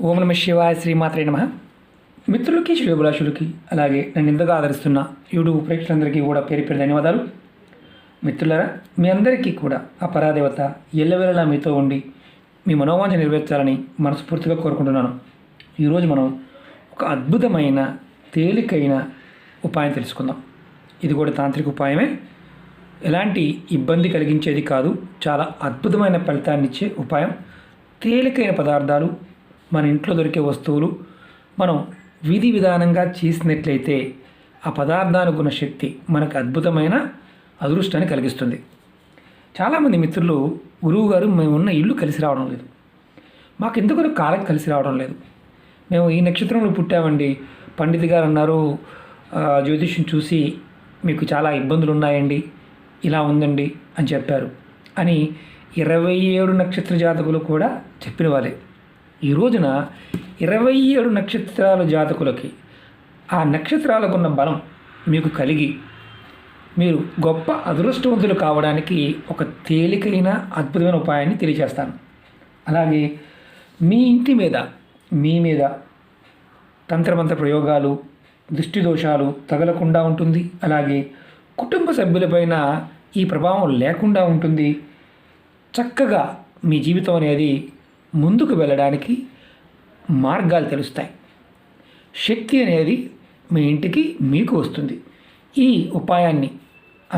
ఓం నమ శివాయ శ్రీమాత్రే నమః. మిత్రులకి శ్రేయోభిలాషులకి అలాగే నన్ను ఇంతగా ఆదరిస్తున్న యూట్యూబ్ ప్రేక్షకులందరికీ కూడా పేరు పేరు ధన్యవాదాలు. మిత్రులారా, మీ అందరికీ కూడా ఆ పరాదేవత ఎల్లవేళలా మీతో ఉండి మీ మనోవాంఛ నెరవేర్చాలని మనస్ఫూర్తిగా కోరుకుంటున్నాను. ఈరోజు మనం ఒక అద్భుతమైన తేలికైన ఉపాయం తెలుసుకుందాం. ఇది కూడా తాంత్రిక ఉపాయమే, ఎలాంటి ఇబ్బంది కలిగించేది కాదు. చాలా అద్భుతమైన ఫలితాన్ని ఇచ్చే ఉపాయం. తేలికైన పదార్థాలు, మన ఇంట్లో దొరికే వస్తువులు మనం విధి విధానంగా చేసినట్లయితే ఆ పదార్థానికి ఉన్న శక్తి మనకు అద్భుతమైన అదృష్టాన్ని కలిగిస్తుంది. చాలామంది మిత్రులు, గురువు గారు మేము ఉన్న ఇల్లు కలిసి రావడం లేదు, మాకు ఎందుకు కాలం కలిసి రావడం లేదు, మేము ఈ నక్షత్రంలో పుట్టామండి, పండిత్ గారు అన్నారు జ్యోతిష్యం చూసి మీకు చాలా ఇబ్బందులు ఉన్నాయండి, ఇలా ఉందండి అని చెప్పారు అని 27 నక్షత్ర జాతకులు కూడా చెప్పిన వాళ్ళే. ఈ రోజున 27 నక్షత్రాల జాతకులకి ఆ నక్షత్రాలకు ఉన్న బలం మీకు కలిగి మీరు గొప్ప అదృష్టవంతులు కావడానికి ఒక తేలికైన అద్భుతమైన ఉపాయాన్ని తెలియజేస్తాను. అలాగే మీ ఇంటి మీద, మీ మీద తంత్రమంత్ర ప్రయోగాలు, దృష్టి దోషాలు తగలకుండా ఉంటుంది. అలాగే కుటుంబ సభ్యులపైన ఈ ప్రభావం లేకుండా ఉంటుంది. చక్కగా మీ జీవితం అనేది ముందుకు వెళ్ళడానికి మార్గాలు తెలుస్తాయి. శక్తి అనేది మీ ఇంటికి మీకు వస్తుంది. ఈ ఉపాయాన్ని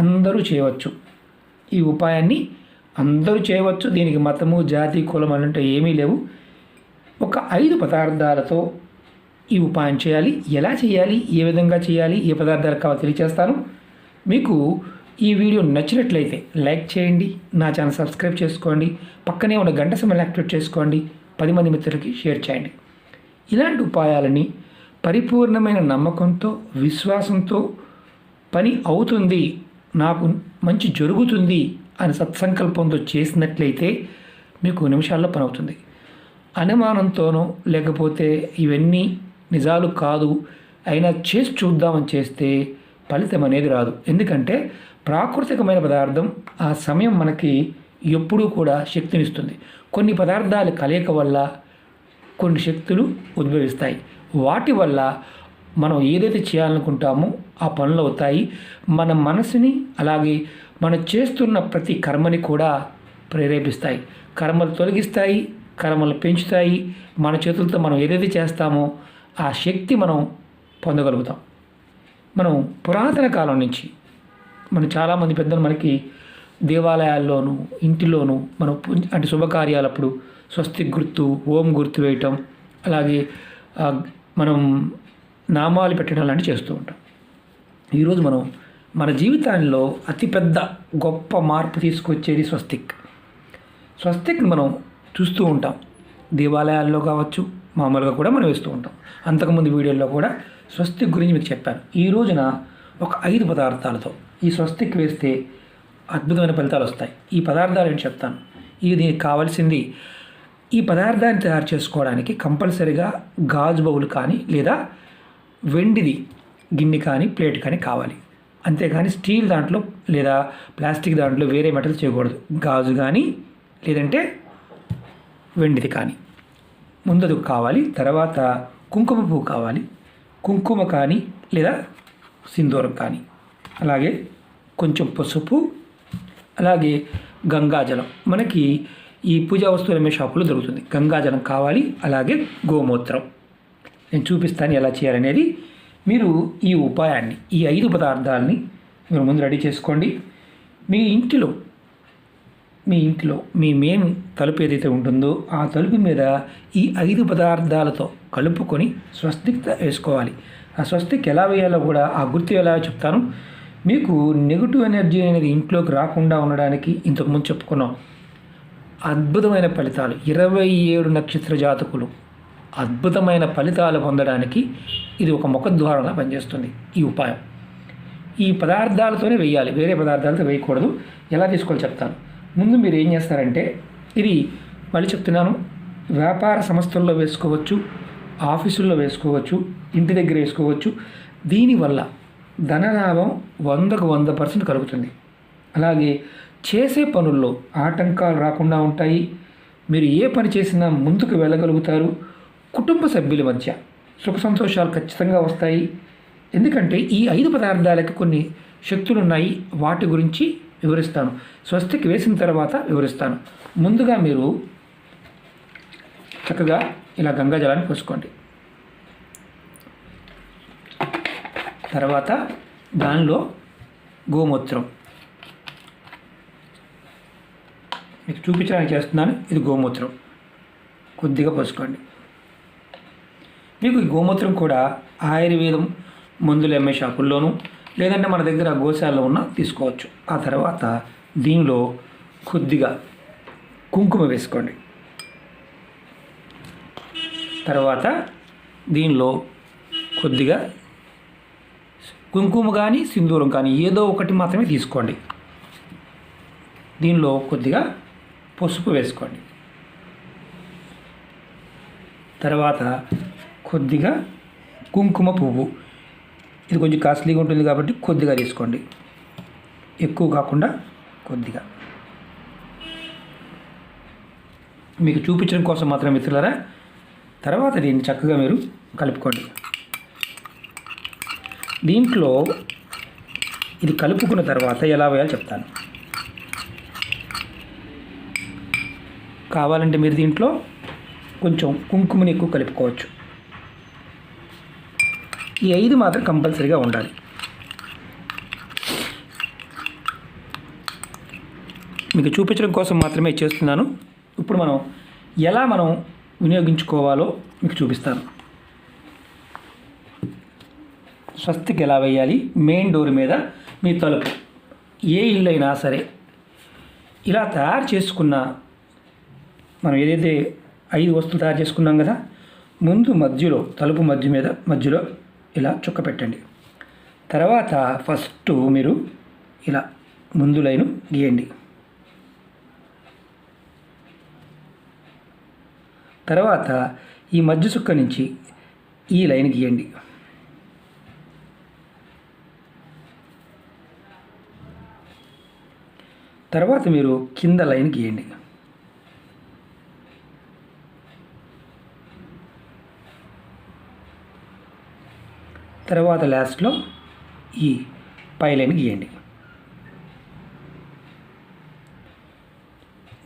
అందరూ చేయవచ్చు. ఈ ఉపాయాన్ని అందరూ చేయవచ్చు. దీనికి మతము, జాతి, కులం అంటే ఏమీ లేవు. ఒక 5 పదార్థాలతో ఈ ఉపాయం చేయాలి. ఎలా చేయాలి, ఏ విధంగా చేయాలి, ఏ పదార్థాలు కావాలో తెలియజేస్తాను. మీకు ఈ వీడియో నచ్చినట్లయితే లైక్ చేయండి, నా ఛానల్ సబ్స్క్రైబ్ చేసుకోండి, పక్కనే ఉన్న గంట సింబల్ యాక్టివేట్ చేసుకోండి, 10 మంది మిత్రులకి షేర్ చేయండి. ఇలాంటి ఉపాయాలని పరిపూర్ణమైన నమ్మకంతో, విశ్వాసంతో పని అవుతుంది, నాకు మంచి జరుగుతుంది అని సత్సంకల్పంతో చేసినట్లయితే మీకు నిమిషాల్లో పని అవుతుంది. అనుమానంతోనో లేకపోతే ఇవన్నీ నిజాలు కాదు అయినా చేసి చూద్దామని చేస్తే ఫలితం అనేది రాదు. ఎందుకంటే ప్రాకృతికమైన పదార్థం ఆ సమయం మనకి ఎప్పుడూ కూడా శక్తినిస్తుంది. కొన్ని పదార్థాల కలయిక వల్ల కొన్ని శక్తులు ఉద్భవిస్తాయి. వాటి వల్ల మనం ఏదైతే చేయాలనుకుంటామో ఆ పనులు అవుతాయి. మన మనసుని, అలాగే మనం చేస్తున్న ప్రతి కర్మని కూడా ప్రేరేపిస్తాయి. కర్మలు తొలగిస్తాయి, కర్మలు పెంచుతాయి. మన చేతులతో మనం ఏదైతే చేస్తామో ఆ శక్తి మనం పొందగలుగుతాం. మనం పురాతన కాలం నుంచి చాలామంది పెద్దలు మనకి దేవాలయాల్లోనూ, ఇంటిలోనూ మనం అంటే శుభకార్యాలప్పుడు స్వస్తిక్ గుర్తు, ఓం గుర్తు వేయటం, అలాగే మనం నామాలు పెట్టడం లాంటివి చేస్తూ ఉంటాం. ఈరోజు మనం మన జీవితాల్లో అతిపెద్ద గొప్ప మార్పు తీసుకొచ్చేది స్వస్తిక్. స్వస్తిక్ని మనం చూస్తూ ఉంటాం, దేవాలయాల్లో కావచ్చు, మామూలుగా కూడా మనం వేస్తూ ఉంటాం. అంతకుముందు వీడియోలో కూడా స్వస్తిక్ గురించి మీకు చెప్పాను. ఈ రోజున ఒక 5 పదార్థాలతో ఈ స్వస్తిక్ వేస్తే అద్భుతమైన ఫలితాలు వస్తాయి. ఈ పదార్థాలు ఏంటి చెప్తాను. దీనికి కావాల్సింది, ఈ పదార్థాన్ని తయారు చేసుకోవడానికి కంపల్సరీగా గాజు బౌల్ కానీ లేదా వెండిది గిన్నె కానీ ప్లేట్ కానీ కావాలి. అంతేకాని స్టీల్ దాంట్లో లేదా ప్లాస్టిక్ దాంట్లో వేరే మెటల్ చేయకూడదు. గాజు కానీ లేదంటే వెండిది కానీ ముందదు కావాలి. తర్వాత కుంకుమ పువ్వు కావాలి, కుంకుమ కానీ లేదా సింధూరం కానీ, అలాగే కొంచెం పసుపు, అలాగే గంగాజలం. మనకి ఈ పూజా వస్తువులు అమ్మే షాపులో దొరుకుతుంది. గంగాజలం కావాలి, అలాగే గోమూత్రం. నేను చూపిస్తాను ఎలా చేయాలనేది. మీరు ఈ ఉపాయాన్ని, ఈ 5 పదార్థాలని మీరు ముందు రెడీ చేసుకోండి. మీ ఇంటిలో మీ మెయిన్ తలుపు ఏదైతే ఉంటుందో ఆ తలుపు మీద ఈ 5 పదార్థాలతో కలుపుకొని స్వస్తిక్ వేసుకోవాలి. ఆ స్వస్తిక్ ఎలా వేయాలో కూడా, ఆ గుర్తు ఎలా చెప్తాను. మీకు నెగిటివ్ ఎనర్జీ అనేది ఇంట్లోకి రాకుండా ఉండడానికి ఇంతకుముందు చెప్పుకున్నాం. అద్భుతమైన ఫలితాలు 27 నక్షత్ర జాతకులు అద్భుతమైన ఫలితాలు పొందడానికి ఇది ఒక ముఖద్వారంగా పనిచేస్తుంది ఈ ఉపాయం. ఈ పదార్థాలతోనే వేయాలి, వేరే పదార్థాలతో వేయకూడదు. ఎలా తీసుకోవాలో చెప్తాను. ముందు మీరు ఏం చేస్తారంటే, ఇది మళ్ళీ చెప్తున్నాను, వ్యాపార సంస్థల్లో వేసుకోవచ్చు, ఆఫీసుల్లో వేసుకోవచ్చు, ఇంటి దగ్గర వేసుకోవచ్చు. దీనివల్ల ధనలాభం 100కు 100% కలుగుతుంది. అలాగే చేసే పనుల్లో ఆటంకాలు రాకుండా ఉంటాయి. మీరు ఏ పని చేసినా ముందుకు వెళ్ళగలుగుతారు. కుటుంబ సభ్యుల మధ్య సుఖ సంతోషాలు ఖచ్చితంగా వస్తాయి. ఎందుకంటే ఈ 5 పదార్థాలకి కొన్ని శక్తులు ఉన్నాయి. వాటి గురించి వివరిస్తాను. స్వస్తికి వేసిన తర్వాత వివరిస్తాను. ముందుగా మీరు చక్కగా ఇలా గంగాజలాన్ని పోసుకోండి. తర్వాత దానిలో గోమూత్రం మీకు చూపించడానికి చేస్తున్నాను. ఇది గోమూత్రం కొద్దిగా పోసుకోండి. మీకు ఈ గోమూత్రం కూడా ఆయుర్వేదం మందులు అమ్మే షాపుల్లోనూ లేదంటే మన దగ్గర గోశాలలో ఉన్న తీసుకోవచ్చు. ఆ తర్వాత దీనిలో కొద్దిగా కుంకుమ వేసుకోండి. తర్వాత దీనిలో కొద్దిగా కుంకుమ కానీ సింధూరం కానీ ఏదో ఒకటి మాత్రమే తీసుకోండి. దీనిలో కొద్దిగా పసుపు వేసుకోండి. తర్వాత కొద్దిగా కుంకుమ పువ్వు, ఇది కొంచెం కాస్ట్లీగా ఉంటుంది కాబట్టి కొద్దిగా తీసుకోండి, ఎక్కువ కాకుండా కొద్దిగా. మీకు చూపించడం కోసం మాత్రం మిత్రులారా. తర్వాత దీన్ని చక్కగా మీరు కలుపుకోండి. దీంట్లో ఇది కలుపుకున్న తర్వాత ఎలా వేయాలో చెప్తాను. కావాలంటే మీరు దీంట్లో కొంచెం కుంకుమని ఎక్కువ కలుపుకోవచ్చు. ఈ 5 మాత్రం కంపల్సరీగా ఉండాలి. మీకు చూపించడం కోసం మాత్రమే చేస్తున్నాను. ఇప్పుడు మనం వినియోగించుకోవాలో మీకు చూపిస్తాను. స్వస్తికి ఎలా వేయాలి, మెయిన్ డోర్ మీద మీ తలుపు ఏ ఇల్లు అయినా సరే ఇలా తయారు చేసుకున్న మనం ఏదైతే 5 వస్తువులు తయారు చేసుకున్నాం కదా, ముందు మధ్యలో తలుపు మధ్యలో ఇలా చుక్క పెట్టండి. తర్వాత ఫస్ట్ మీరు ఇలా ముందు లైను గీయండి. తర్వాత ఈ మధ్య చుక్క నుంచి ఈ లైన్ గీయండి. తర్వాత మీరు కింద లైన్ గీయండి. తర్వాత లాస్ట్లో ఈ పై లైన్ గీయండి.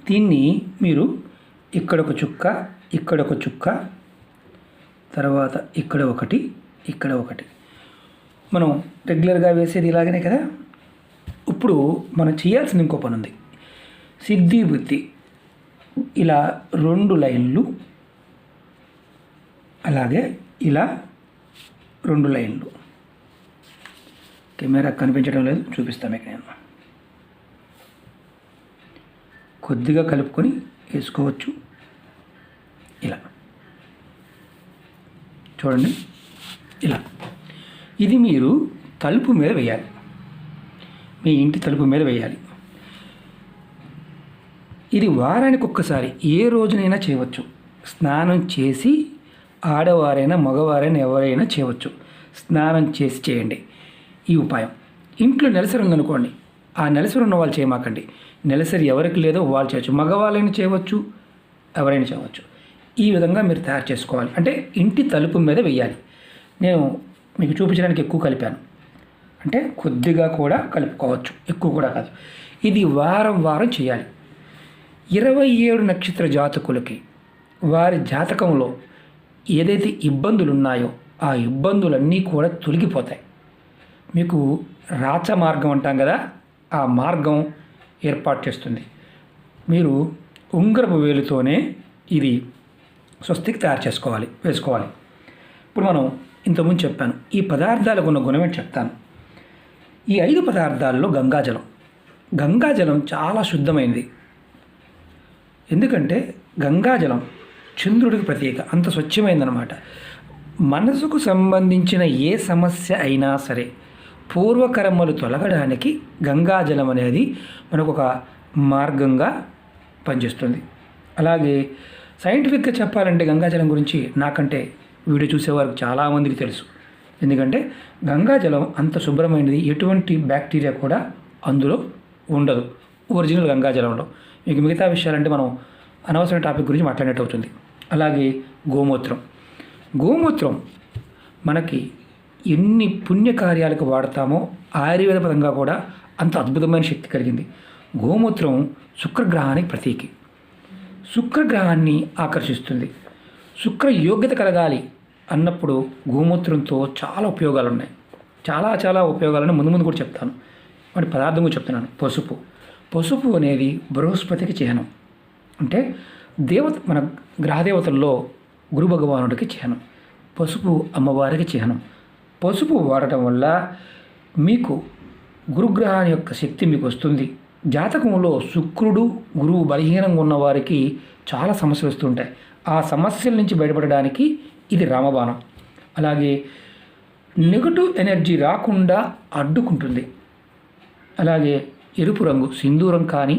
దీన్ని మీరు ఇక్కడ ఒక చుక్క, ఇక్కడ ఒక చుక్క, తర్వాత ఇక్కడ ఒకటి, ఇక్కడ ఒకటి. మనం రెగ్యులర్గా వేసేది ఇలాగనే కదా. ఇప్పుడు మనం చేయాల్సిన ఇంకో పని ఉంది. సిద్ధి బుద్ధి ఇలా 2 లైన్లు, అలాగే ఇలా 2 లైన్లు. కెమెరా కనిపించడం లేదు, చూపిస్తాను మీకు నేను. కొద్దిగా కలుపుకొని వేసుకోవచ్చు. ఇలా చూడండి, ఇలా. ఇది మీరు తలుపు మీద వేయాలి, మీ ఇంటి తలుపు మీద వేయాలి. ఇది వారానికి ఒక్కసారి ఏ రోజునైనా చేయవచ్చు. స్నానం చేసి ఆడవారైనా మగవారైనా ఎవరైనా చేయవచ్చు. స్నానం చేసి చేయండి ఈ ఉపాయం. ఇంట్లో నెలసరి ఉందనుకోండి, ఆ నెలసరి ఉన్న వాళ్ళు చేయమాకండి. నెలసరి ఎవరికి లేదో వాళ్ళు చేయవచ్చు. మగవాళ్ళైనా చేయవచ్చు, ఎవరైనా చేయవచ్చు. ఈ విధంగా మీరు తయారు చేసుకోవాలి. అంటే ఇంటి తలుపు మీద వేయాలి. నేను మీకు చూపించడానికి ఎక్కువ కలిపాను, అంటే కొద్దిగా కూడా కలుపుకోవచ్చు, ఎక్కువ కూడా కాదు. ఇది వారం చేయాలి. 27 నక్షత్ర జాతకులకి వారి జాతకంలో ఏదైతే ఇబ్బందులు ఉన్నాయో ఆ ఇబ్బందులన్నీ కూడా తొలగిపోతాయి. మీకు రాచ మార్గం అంటాం కదా, ఆ మార్గం ఏర్పాటు చేస్తుంది. మీరు ఉంగరపు వేలుతోనే ఇది స్వస్తికి తయారు వేసుకోవాలి. ఇప్పుడు మనం ఇంతకుముందు చెప్పాను, ఈ పదార్థాలకు ఉన్న గుణం ఏంటి చెప్తాను. ఈ 5 పదార్థాల్లో గంగాజలం చాలా శుద్ధమైనది. ఎందుకంటే గంగాజలం చంద్రుడికి ప్రతీక, అంత స్వచ్ఛమైందనమాట. మనసుకు సంబంధించిన ఏ సమస్య అయినా సరే పూర్వకర్మలు తొలగడానికి గంగాజలం అనేది మనకు ఒక మార్గంగా పనిచేస్తుంది. అలాగే సైంటిఫిక్గా చెప్పాలంటే గంగాజలం గురించి నాకంటే వీడియో చూసేవారికి చాలామందికి తెలుసు. ఎందుకంటే గంగాజలం అంత శుభ్రమైనది, ఎటువంటి బ్యాక్టీరియా కూడా అందులో ఉండదు ఒరిజినల్ గంగాజలంలో. మీకు మిగతా విషయాలంటే మనం అనవసరమైన టాపిక్ గురించి మాట్లాడినట్టు అవుతుంది. అలాగే గోమూత్రం, గోమూత్రం మనకి ఎన్ని పుణ్యకార్యాలకు వాడతామో ఆయుర్వేద పరంగా కూడా అంత అద్భుతమైన శక్తి కలిగింది. గోమూత్రం శుక్రగ్రహానికి ప్రతీకి. శుక్రగ్రహాన్ని ఆకర్షిస్తుంది. శుక్ర యోగ్యత కలగాలి అన్నప్పుడు గోమూత్రంతో చాలా ఉపయోగాలు ఉన్నాయి. చాలా ఉపయోగాలను ముందు కూడా చెప్తాను. వాటి పదార్థం కూడా చెప్తున్నాను. పసుపు అనేది బృహస్పతికి చిహ్నం. అంటే మన గ్రహదేవతల్లో గురు భగవానుడికి చిహ్నం. పసుపు అమ్మవారికి చిహ్నం. పసుపు వాడటం వల్ల మీకు గురుగ్రహాన్ని యొక్క శక్తి మీకు వస్తుంది. జాతకంలో శుక్రుడు గురువు బలహీనంగా ఉన్న వారికి చాలా సమస్యలు వస్తుంటాయి. ఆ సమస్యల నుంచి బయటపడడానికి ఇది రామబాణం. అలాగే నెగటివ్ ఎనర్జీ రాకుండా అడ్డుకుంటుంది. అలాగే ఎరుపు రంగు సింధూరం కానీ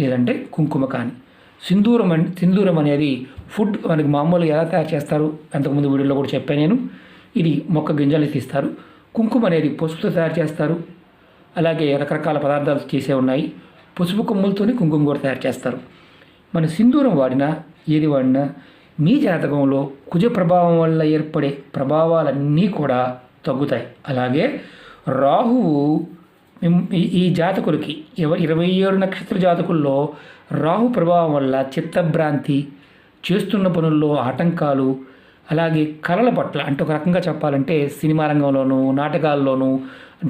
లేదంటే కుంకుమ కానీ. సింధూరం అనేది ఫుడ్ మనకి మామూలుగా ఎలా తయారు చేస్తారు అంతకుముందు వీడియోలో కూడా చెప్పాను నేను. ఇది మొక్క గింజలు తీస్తారు. కుంకుమ అనేది పసుపుతో తయారు చేస్తారు. అలాగే రకరకాల పదార్థాలు చేసే ఉన్నాయి. పసుపు కొమ్ములతోనే కుంకుమ కూడా తయారు చేస్తారు. మన సింధూరం వాడినా ఏది వాడినా మీ జాతకంలో కుజ ప్రభావం వల్ల ఏర్పడే ప్రభావాలన్నీ కూడా తగ్గుతాయి. అలాగే రాహువు ఈ జాతకులకి 27 నక్షత్ర జాతకుల్లో రాహు ప్రభావం వల్ల చిత్తభ్రాంతి, చేస్తున్న పనుల్లో ఆటంకాలు, అలాగే కళల పట్ల అంటే ఒక రకంగా చెప్పాలంటే సినిమా రంగంలోనూ, నాటకాల్లోనూ,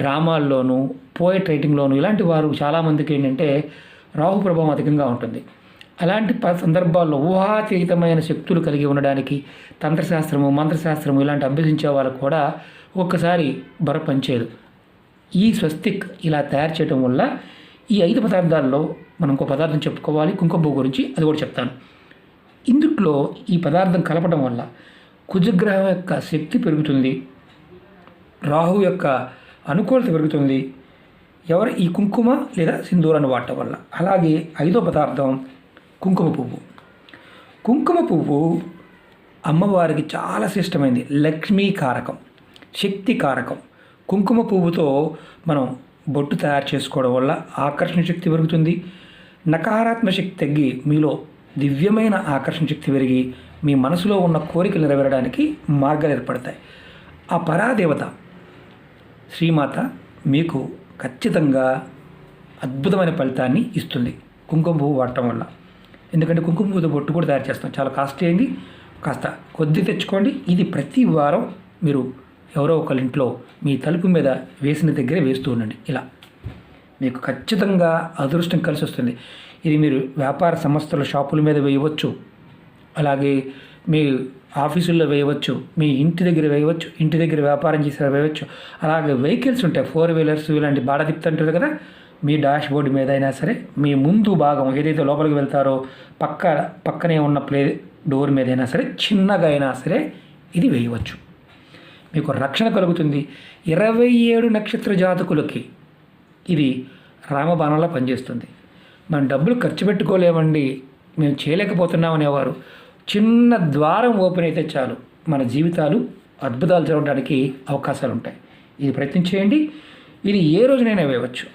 డ్రామాల్లోనూ, పోయట్ రైటింగ్లోనూ ఇలాంటి వారు చాలామందికి ఏంటంటే రాహు ప్రభావం అధికంగా ఉంటుంది. అలాంటి సందర్భాల్లో ఊహాతీతమైన శక్తులు కలిగి ఉండడానికి తంత్రశాస్త్రము, మంత్రశాస్త్రము ఇలాంటి అభ్యసించే వాళ్ళకు కూడా ఒక్కసారి బర పనిచేయదు. ఈ స్వస్తిక్ ఇలా తయారు చేయడం వల్ల ఈ 5 పదార్థాల్లో మనం ఇంకో పదార్థం చెప్పుకోవాలి. కుంకుమ పువ్వు గురించి అది కూడా చెప్తాను. ఇందుట్లో ఈ పదార్థం కలపడం వల్ల కుజగ్రహం యొక్క శక్తి పెరుగుతుంది. రాహు యొక్క అనుకూలత పెరుగుతుంది. ఈ కుంకుమ లేదా సింధూరాన్ని వాడటం వల్ల. అలాగే 5వ పదార్థం కుంకుమ పువ్వు. కుంకుమ పువ్వు అమ్మవారికి చాలా శ్రేష్టమైంది. లక్ష్మీ కారకం, శక్తి కారకం. కుంకుమ పువ్వుతో మనం బొట్టు తయారు చేసుకోవడం వల్ల ఆకర్షణ శక్తి పెరుగుతుంది. నకారాత్మక శక్తి తగ్గి మీలో దివ్యమైన ఆకర్షణ శక్తి పెరిగి మీ మనసులో ఉన్న కోరికలు నెరవేరడానికి మార్గాలు ఏర్పడతాయి. ఆ పరాదేవత శ్రీమాత మీకు ఖచ్చితంగా అద్భుతమైన ఫలితాన్ని ఇస్తుంది కుంకుమ పువ్వు వాడటం వల్ల. ఎందుకంటే కుంకుమ పువ్వుతో బొట్టు కూడా తయారు చేస్తాం. చాలా కాస్ట్లీ అయింది. కాస్త కొద్ది తెచ్చుకోండి. ఇది ప్రతి వారం మీరు ఎవరో ఒకరి ఇంట్లో మీ తలుపు మీద వేసిన దగ్గరే వేస్తూ ఉండండి. ఇలా మీకు ఖచ్చితంగా అదృష్టం కలిసి వస్తుంది. ఇది మీరు వ్యాపార సంస్థల షాపుల మీద వేయవచ్చు. అలాగే మీ ఆఫీసుల్లో వేయవచ్చు. మీ ఇంటి దగ్గర వేయవచ్చు. ఇంటి దగ్గర వ్యాపారం చేసే వేయవచ్చు. అలాగే వెహికల్స్ ఉంటాయి, 4 వీలర్స్ ఇలాంటి బాడ తిప్పుతుంటారు కదా, మీ డాష్ బోర్డు మీద అయినా సరే, మీ ముందు భాగం ఏదైతే లోపలికి వెళ్తారో పక్కనే ఉన్న డోర్ మీద అయినా సరే, చిన్నగా అయినా సరే ఇది వేయవచ్చు. మీకు రక్షణ కలుగుతుంది. 27 నక్షత్ర జాతకులకి ఇది రామబాణంలా పనిచేస్తుంది. మనం డబ్బులు ఖర్చు పెట్టుకోలేమండి, మేము చేయలేకపోతున్నాం అనేవారు చిన్న ద్వారం ఓపెన్ అయితే చాలు, మన జీవితాలు అద్భుతాలు జరగడానికి అవకాశాలు ఉంటాయి. ఇది ప్రయత్నించేయండి. ఇది ఏ రోజునైనా వేయవచ్చు.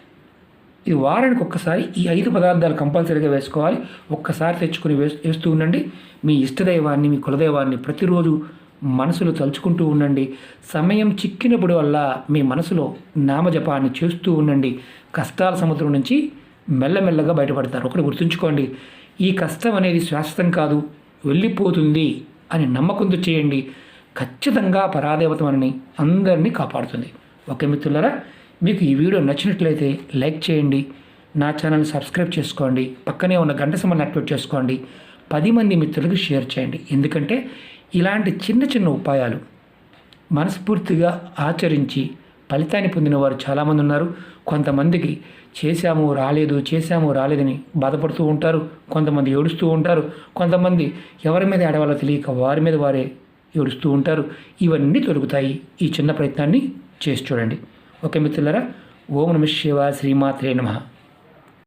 ఇది వారానికి ఒక్కసారి ఈ 5 పదార్థాలు కంపల్సరీగా వేసుకోవాలి. ఒక్కసారి తెచ్చుకొని వేస్తూ ఉండండి. మీ ఇష్టదైవాన్ని, మీ కులదైవాన్ని ప్రతిరోజు మనసులో తలుచుకుంటూ ఉండండి. సమయం చిక్కినప్పుడు వల్ల మీ మనసులో నామజపాన్ని చేస్తూ ఉండండి. కష్టాల సముద్రం నుంచి మెల్లమెల్లగా బయటపడతారు. ఒకటి గుర్తుంచుకోండి, ఈ కష్టం అనేది శాశ్వతం కాదు, వెళ్ళిపోతుంది అని నమ్మకంతో చేయండి. ఖచ్చితంగా పరాదేవత మనని అందరినీ కాపాడుతుంది. ఓకే మిత్రులారా, మీకు ఈ వీడియో నచ్చినట్లయితే లైక్ చేయండి, నా ఛానల్ సబ్స్క్రైబ్ చేసుకోండి, పక్కనే ఉన్న గంట సింబల్ని యాక్టివేట్ చేసుకోండి, 10 మంది మిత్రులకు షేర్ చేయండి. ఎందుకంటే ఇలాంటి చిన్న చిన్న ఉపాయాలు మనస్ఫూర్తిగా ఆచరించి ఫలితాన్ని పొందిన వారు చాలామంది ఉన్నారు. కొంతమందికి చేశాము రాలేదని బాధపడుతూ ఉంటారు. కొంతమంది ఏడుస్తూ ఉంటారు. కొంతమంది ఎవరి మీద ఏడవాలో తెలియక వారి మీద వారే ఏడుస్తూ ఉంటారు. ఇవన్నీ తొలుగుతాయి ఈ చిన్న ప్రయత్నాన్ని చేసి చూడండి. ఓకే మిత్రులారా, ఓం నమః శివాయ, శ్రీమాత్రే నమః.